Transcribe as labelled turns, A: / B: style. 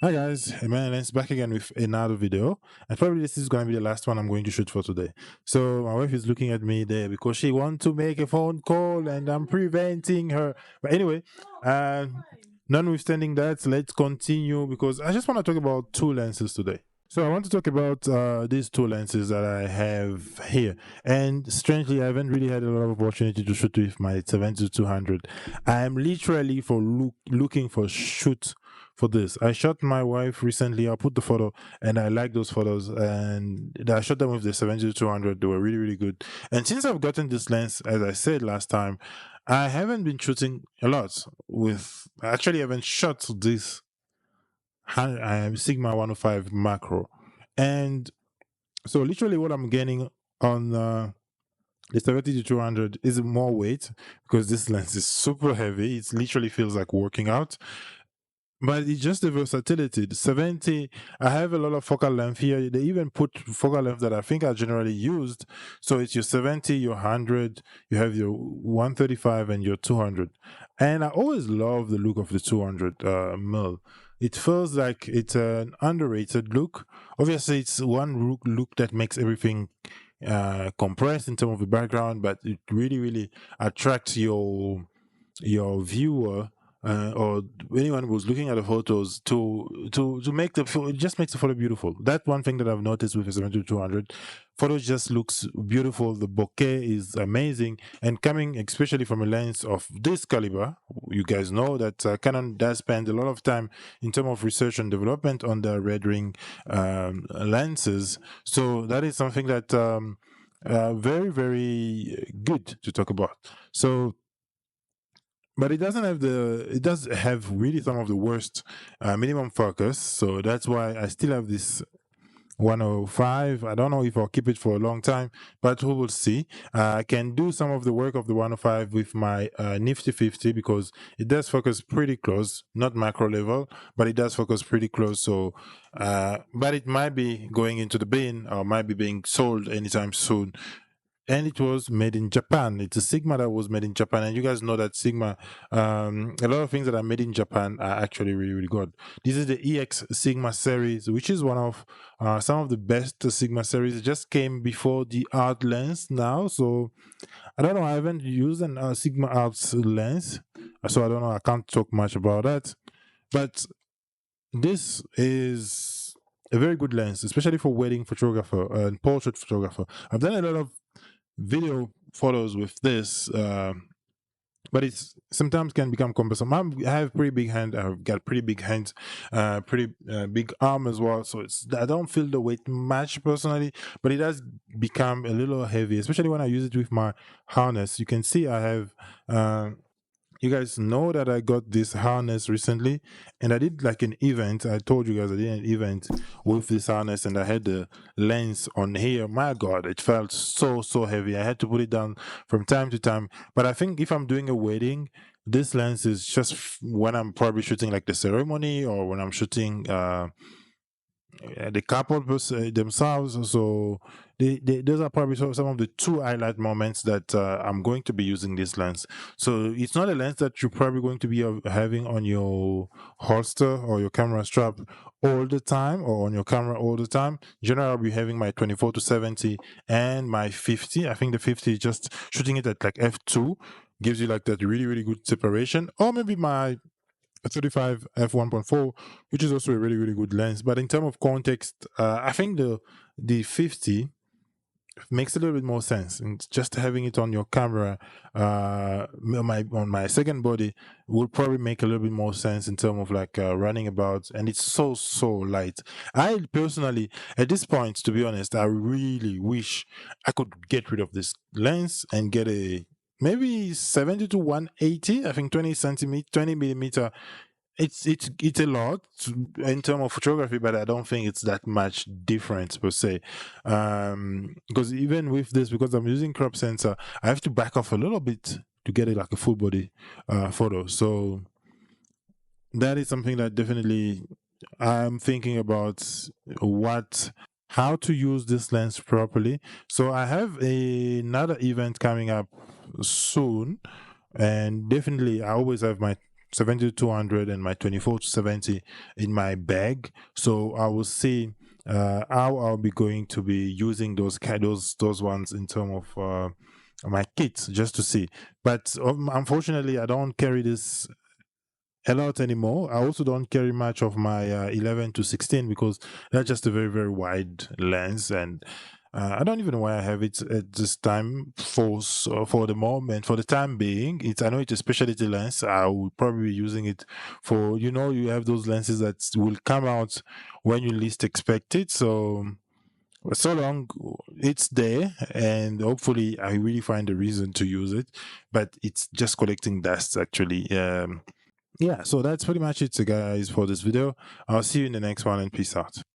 A: Hi guys, Emmanuel Lens back again with another video, and probably this is going to be the last one I'm going to shoot for today. So my wife is looking at me there because she wants to make a phone call and I'm preventing her. But anyway, uh, notwithstanding that, let's continue because I just want to talk about two lenses today. So I want to talk about these two lenses that I have here. And strangely, I haven't really had a lot of opportunity to shoot with my 70-200. I am literally looking for shoot for this. I shot my wife recently. I put the photo and I like those photos. And I shot them with the 70-200. They were really, really good. And since I've gotten this lens, as I said last time, I haven't been shooting a lot with, actually, I haven't shot this Sigma 105 macro. And so literally what I'm getting on the 70-200 is more weight because this lens is super heavy. It literally feels like working out. But it's just the versatility. The 70, I have a lot of focal length here. They even put focal length that I think are generally used. So it's your 70, your 100, you have your 135 and your 200. And I always love the look of the 200 mil. It feels like it's an underrated look. Obviously, it's one look that makes everything compressed in terms of the background, but it really, really attracts your viewer or anyone who's looking at the photos to make it just makes the photo beautiful. That one thing that I've noticed with the 70-200 photo just looks beautiful. The bokeh is amazing, and coming especially from a lens of this caliber, you guys know that Canon does spend a lot of time in terms of research and development on the red ring lenses. So that is something that very, very good to talk about. So but it doesn't have it does have really some of the worst minimum focus, so that's why I still have this 105. I don't know if I'll keep it for a long time, but we will see. I can do some of the work of the 105 with my nifty 50 because it does focus pretty close, not macro level, but it does focus pretty close. So but it might be going into the bin or might be being sold anytime soon, and it was made in Japan. It's a Sigma that was made in Japan, and you guys know that Sigma, a lot of things that are made in Japan are actually really, really good. This is the EX Sigma series, which is one of some of the best Sigma series. It just came before the Art lens now, so I don't know. I haven't used an Sigma Art lens, so I don't know. I can't talk much about that, but this is a very good lens, especially for wedding photographer and portrait photographer. I've done a lot of video photos with this, but it's sometimes can become cumbersome. I have pretty big hand. I've got pretty big hands, pretty big arm as well. So I don't feel the weight much personally, but it does become a little heavy, especially when I use it with my harness. You can see I have. You guys know that I got this harness recently, and I did like an event. I told you guys I did an event with this harness, and I had the lens on here. My God, it felt so heavy. I had to put it down from time to time. But I think if I'm doing a wedding, this lens is just when I'm probably shooting like the ceremony or when I'm shooting the couple themselves. So those are probably some of the two highlight moments that I'm going to be using this lens. So it's not a lens that you're probably going to be having on your holster or your camera strap all the time or on your camera all the time. Generally, I'll be having my 24-70 and my 50. I think the 50 is just shooting it at like f2 gives you like that really, really good separation, or maybe my 35 f1.4, which is also a really, really good lens. But in terms of context, I think the 50 makes a little bit more sense, and just having it on your camera on my second body would probably make a little bit more sense in terms of like running about, and it's so light. I personally, at this point, to be honest, I really wish I could get rid of this lens and get a maybe 70-180. I think 20 millimeter. It's a lot in terms of photography, but I don't think it's that much difference per se. Because even with this, because I'm using crop sensor, I have to back off a little bit to get it like a full body photo. So that is something that definitely I'm thinking about how to use this lens properly. So I have another event coming up soon, and definitely I always have my 70 to 200 and my 24 to 70 in my bag. So I will see how I'll be going to be using those ones in terms of my kits, just to see. But unfortunately, I don't carry this a lot anymore. I also don't carry much of my 11 to 16 because that's just a very, very wide lens, and I don't even know why I have it at this time. For the moment, for the time being, I know it's a specialty lens. I will probably be using it for, you have those lenses that will come out when you least expect it. So long it's there, and hopefully I really find a reason to use it, but it's just collecting dust actually. Yeah, so that's pretty much it, guys, for this video. I'll see you in the next one, and peace out.